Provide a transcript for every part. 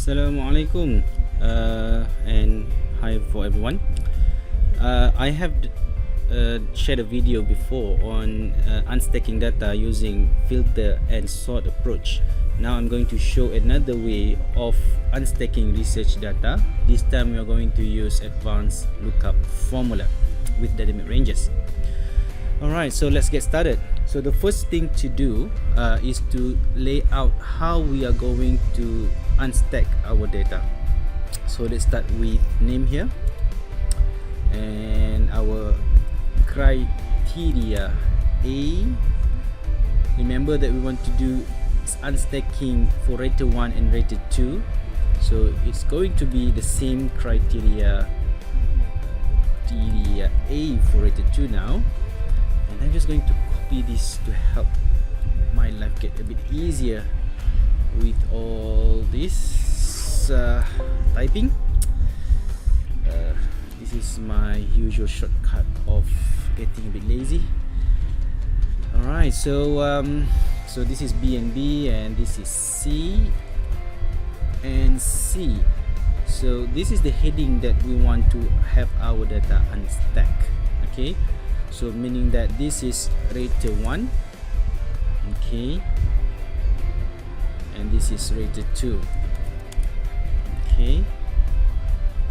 Assalamualaikum and hi for everyone. I have shared a video before on unstacking data using filter and sort approach. Now I'm going to show another way of unstacking research data. This time we are going to use advanced lookup formula with dynamic ranges. Alright, so let's get started. So the first thing to do is to lay out how we are going to unstack our data. So let's start with name here and our criteria A. Remember that we want to do unstacking for rater 1 and rater 2, so it's going to be the same criteria A for rater 2 now. And I'm just going to copy this to help my life get a bit easier with all this typing. This is my usual shortcut of getting a bit lazy. Alright, so so this is B and B, and this is C and C. So this is the heading that we want to have our data unstack. Okay, so meaning that this is rater 1, okay, and this is rater 2. Okay,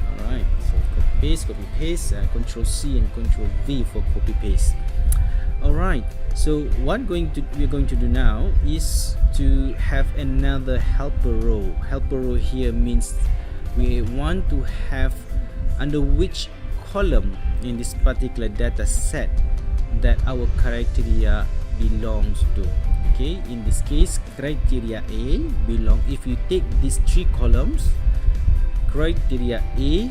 alright, so copy paste, Control C and Control V for copy paste. Alright, so what we're going to do now is to have another helper row. Helper row here means we want to have under which column in this particular data set that our criteria belongs to. Okay, in this case criteria A belong, if you take these three columns, criteria A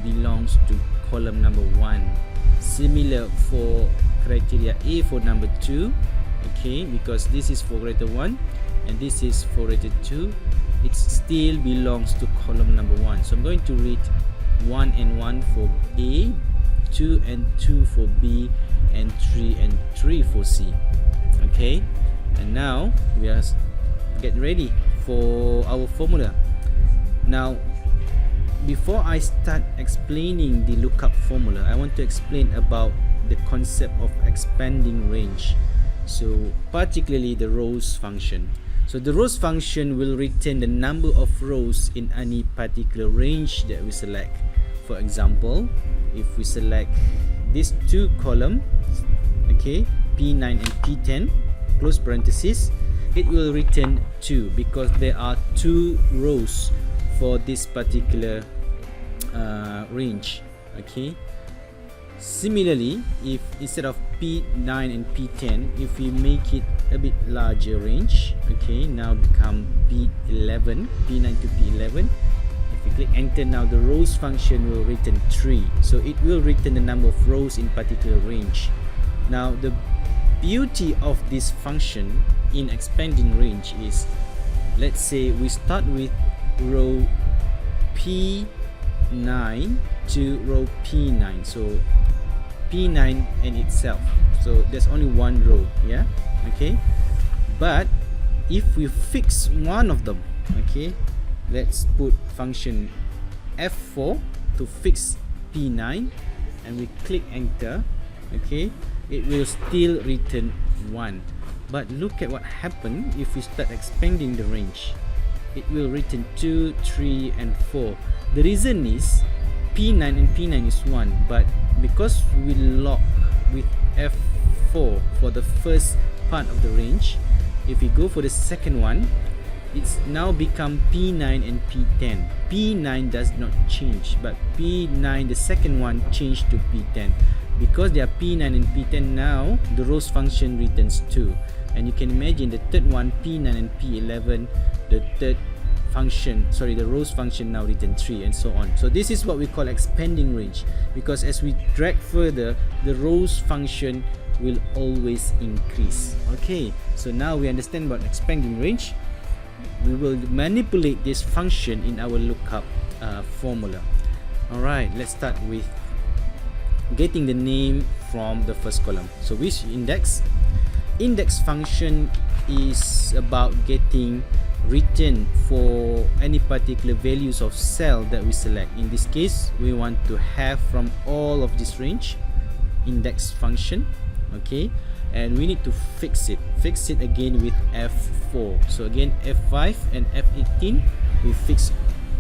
belongs to column number 1. Similar for criteria A for number 2. Okay, because this is for rater 1 and this is for rater 2, it still belongs to column number 1. So I'm going to read 1 and 1 for A, 2 and 2 for B, and 3 and 3 for C. Okay, and now we are getting ready for our formula. Now before I start explaining the lookup formula, I want to explain about the concept of expanding range, so particularly the rows function. So the rows function will return the number of rows in any particular range that we select. For example, if we select these two columns, okay, P9 and P10, close parenthesis, it will return 2 because there are 2 rows for this particular range. Okay, similarly, if instead of P9 and P10, if we make it a bit larger range, okay, now become P11, P9 to P11, if you click enter, now the rows function will return 3, so it will return the number of rows in particular range. Now the beauty of this function in expanding range is, let's say we start with row P9 to row P9, so P9 in itself, so there's only one row, yeah, okay. But if we fix one of them, okay, let's put function F4 to fix P9 and we click enter, okay, it will still return 1. But look at what happened if we start expanding the range. It will return 2, 3 and 4. The reason is P9 and P9 is 1, but because we lock with F4 for the first part of the range, if we go for the second one, it's now become P9 and P10. P9 does not change, but P9, the second one, changed to P10. Because they are P9 and P10 now, the rows function returns 2. And you can imagine the third one, P9 and P11, the third function, sorry, the rows function now return 3, and so on. So this is what we call expanding range, because as we drag further, the rows function will always increase. Okay, so now we understand about expanding range. We will manipulate this function in our lookup formula. Alright, let's start with getting the name from the first column. So which index? Index function is about getting return for any particular values of cell that we select. In this case, we want to have from all of this range index function, okay, and we need to fix it again with F4. So again, F5 and F18, we fix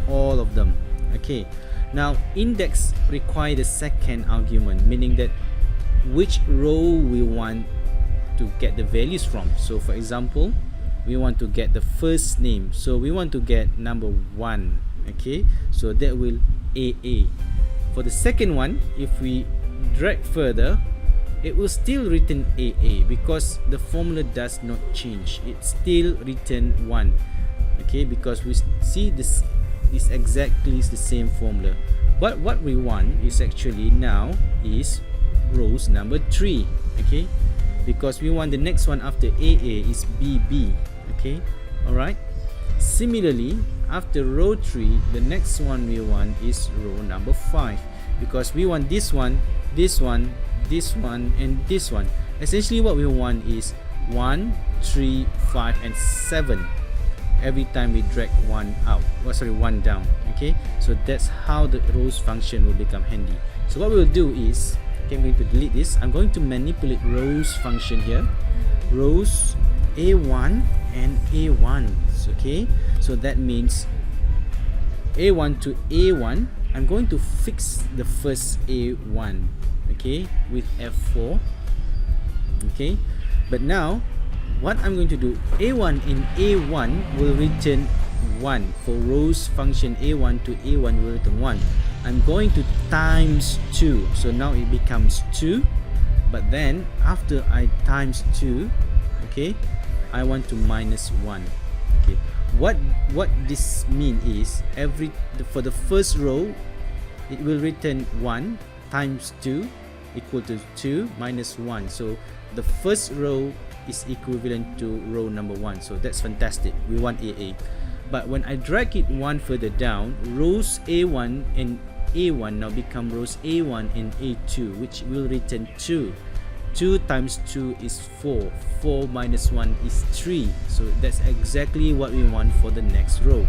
all of them. Okay, now index require the second argument, meaning that which row we want to get the values from. So for example, we want to get the first name, so we want to get number 1. Okay, so that will AA. For the second one, if we drag further, it will still return AA because the formula does not change. It still return 1. Okay, because we see this exactly is the same formula, but what we want is actually now is rows number 3. Okay, because we want the next one after AA is BB. Okay, alright. Similarly, after row 3, the next one we want is row number 5, because we want this one, this one, this one, and this one. Essentially what we want is 1, 3, 5, and 7 every time we drag one out, one down. Okay, so that's how the rows function will become handy. So what we'll do is, okay, I'm going to delete this. I'm going to manipulate rows function here, rows A1 and A1. Okay, so that means A1 to A1, I'm going to fix the first A1, okay, with F4. Okay, but now what I'm going to do, A1 in A1 will return 1. For rows function A1 to A1 will return 1. I'm going to times 2, so now it becomes 2, but then after I times 2, okay, I want to minus 1. Okay, what this mean is for the first row it will return 1 times 2 equal to 2 minus 1. So the first row is equivalent to row number 1. So that's fantastic. We want AA. But when I drag it one further down, rows A1 and A1 now become rows A1 and A2, which will return 2. 2 times 2 is 4. 4 minus 1 is 3. So that's exactly what we want for the next row.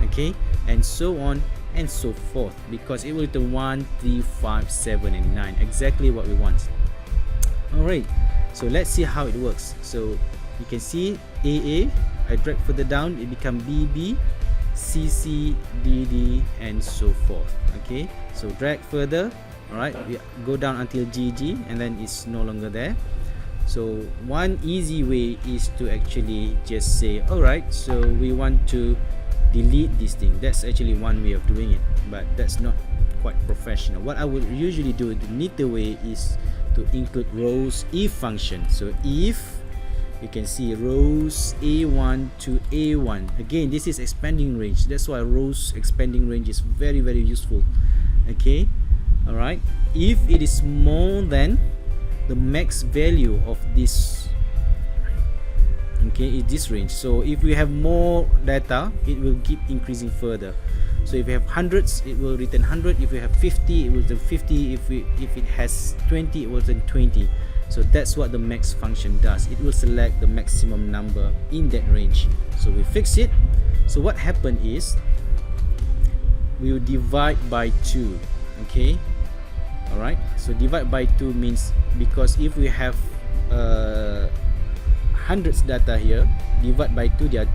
Okay, and so on and so forth, because it will return 1, 3, 5, 7, and 9. Exactly what we want. Alright, so let's see how it works. So you can see AA, I drag further down, it become BB, CC, DD, and so forth. Okay, so drag further. Alright, we go down until GG, and then it's no longer there. So one easy way is to actually just say, alright, so we want to delete this thing. That's actually one way of doing it, but that's not quite professional. What I would usually do, the neater way, is to include rows if function. So if you can see rows A1 to A1, again this is expanding range, that's why rows expanding range is very useful. Okay, alright, if it is more than the max value of this, okay, is this range. So if we have more data, it will keep increasing further. So if we have hundreds, it will return 100. If we have 50, it will return 50. If it has 20, it will return 20. So that's what the max function does. It will select the maximum number in that range. So we fix it. So what happened is we will divide by 2. Okay, alright, so divide by 2 means, because if we have hundreds data here, divide by 2, there are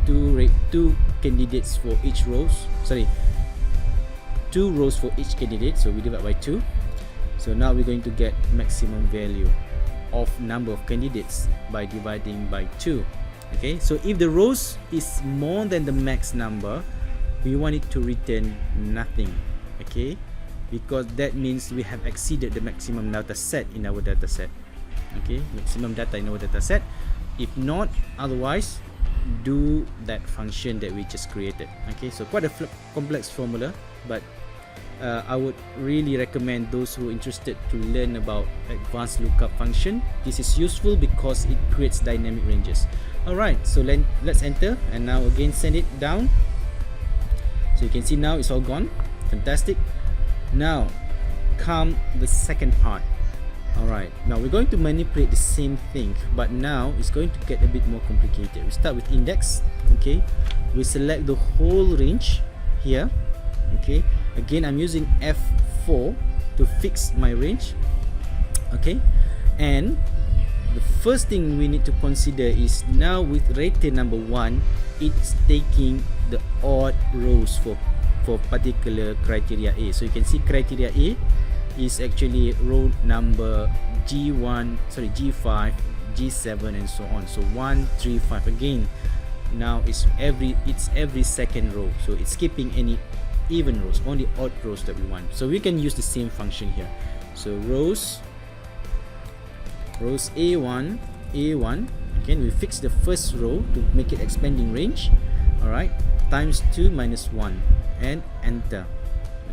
two candidates for each rows, 2 rows for each candidate, so we divide by 2. So now we're going to get maximum value of number of candidates by dividing by 2. Okay, so if the rows is more than the max number, we want it to return nothing. Okay, because that means we have exceeded the maximum data set in our data set. Okay, maximum data in our data set. If not, otherwise do that function that we just created. Okay, so quite a complex formula, but I would really recommend those who are interested to learn about advanced lookup function. This is useful because it creates dynamic ranges. Alright, so let's enter, and now again send it down. So you can see now it's all gone. Fantastic. Now come the second part. Alright, now we're going to manipulate the same thing, but now it's going to get a bit more complicated. We start with index, okay? We select the whole range here, okay? Again, I'm using F4 to fix my range, okay? And the first thing we need to consider is now with rater number 1, it's taking the odd rows for particular criteria A. So you can see criteria A is actually row number G1, sorry, G5, G7 and so on. So 1, 3, 5 again. Now it's every second row. So it's skipping any even rows, only odd rows that we want. So we can use the same function here. So rows A1, again we fix the first row to make it expanding range, alright, times 2 minus 1 and enter.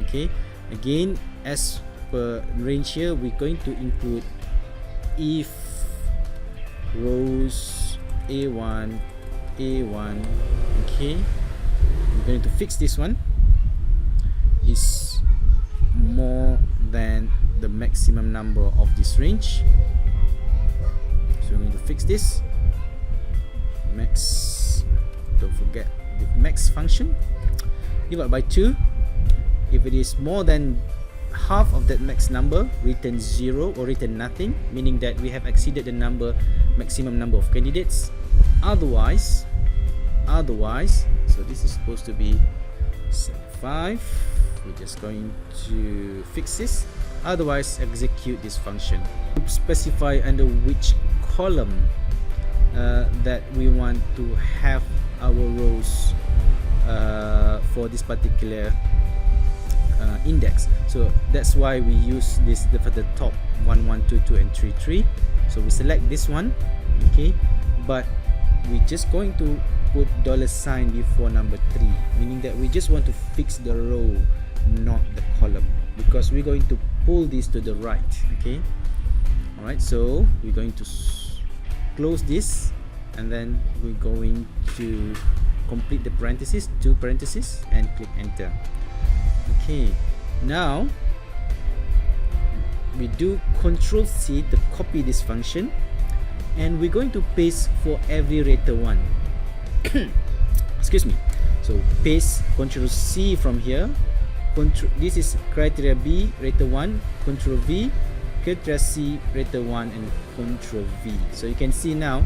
Okay, again as per range here, we're going to include if rows A1, okay, we're going to fix this one, is more than the maximum number of this range. So we're going to fix this max, don't forget the max function, divide by 2. If it is more than half of that max number, return 0 or return nothing, meaning that we have exceeded the maximum number of candidates. Otherwise, so this is supposed to be 75. We're just going to fix this. Otherwise, execute this function. Specify under which column that we want to have our rows for this particular index. So that's why we use this for the top 1, 1, 2, 2 and 3, 3. So we select this one, okay, but we're just going to put $sign before number 3, meaning that we just want to fix the row, not the column, because we're going to pull this to the right. Okay, alright, so we're going to close this and then we're going to complete the parentheses, 2 parentheses, and click enter. Okay, now we do Control C to copy this function, and we're going to paste for every rater 1. Excuse me. So paste, Control C from here. This is criteria B, rater 1, Control V, criteria C, rater 1, and Control V. So you can see now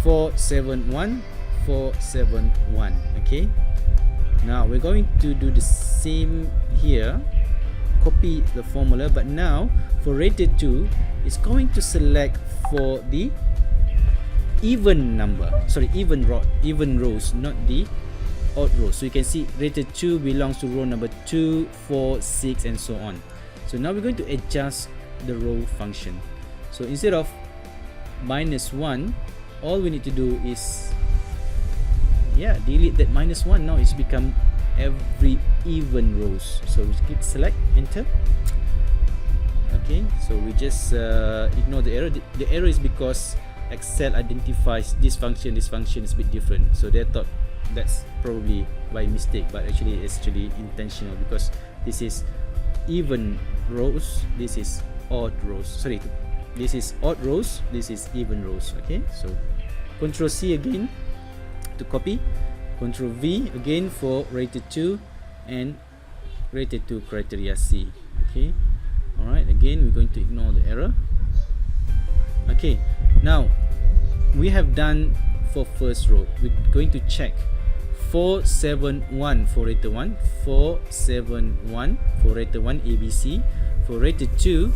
471, 471. Okay. Now we're going to do the same here, copy the formula, but now for rater 2, it's going to select for the even number, sorry, even rows, not the odd rows. So you can see rater 2 belongs to row number 2, 4, 6 and so on. So now we're going to adjust the row function. So instead of -1, all we need to do is delete that -1. Now it's become every even rows. So we click select, enter. Okay, so we just ignore the error. The error is because Excel identifies this function is a bit different, so they thought that's probably by mistake, but actually it's actually intentional, because this is even rows, this is odd rows, sorry, this is odd rows, this is even rows. Okay, so Control C again to copy, Control V again for rater 2 and rater 2 criteria C. Okay, alright, again we're going to ignore the error. Okay, now we have done for first row. We're going to check 471 for rater 1, 471 for rater 1 ABC, for rater 2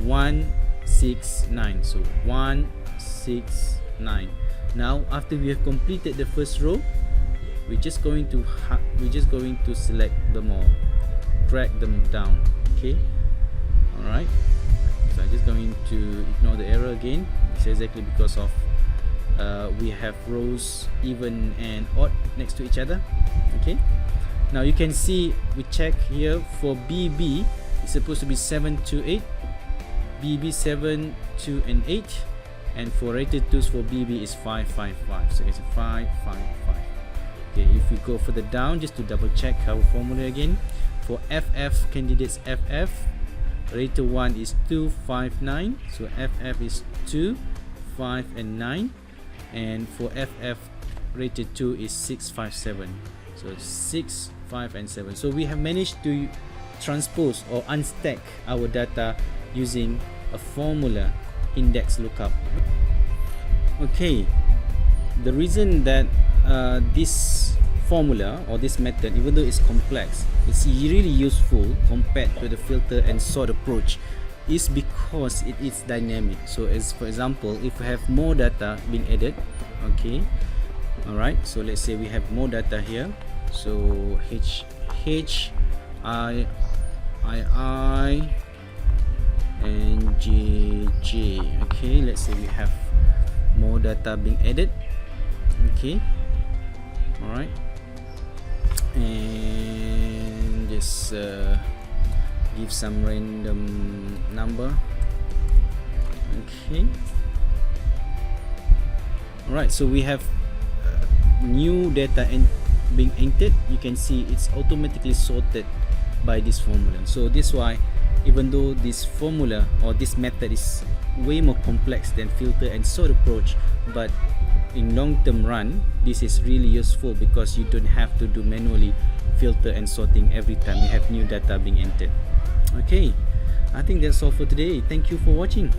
169. So 169. Now after we have completed the first row, we're just going to select them all, drag them down. Okay, alright, so I'm just going to ignore the error again. It's exactly because of we have rows even and odd next to each other. Okay, now you can see we check here for BB, it's supposed to be 7, 2, 8, BB 7, 2 and 8, and for rated 2s for BB is 5, 5, 5. So it's 5, 5, 5. Okay, if we go further down, just to double check our formula again, for FF candidates FF, Rater 1 is 2, 5, 9. So FF is 2, 5 and 9. And for FF rated 2 is 6, 5, 7. So 6, 5 and 7. So we have managed to transpose or unstack our data using a formula index lookup. Okay, the reason that this formula or this method, even though it's complex, it's really useful compared to the filter and sort approach, is because it is dynamic. So as for example, if we have more data being added, okay, alright, so let's say we have more data here. So I and JJ. Okay, let's say we have more data being added. Okay, alright, and just give some random number. Okay, alright, so we have new data being entered. You can see it's automatically sorted by this formula. So this is why, even though this formula or this method is way more complex than filter and sort approach, but in long-term run this is really useful because you don't have to do manually filter and sorting every time you have new data being entered. Okay, I think that's all for today. Thank you for watching.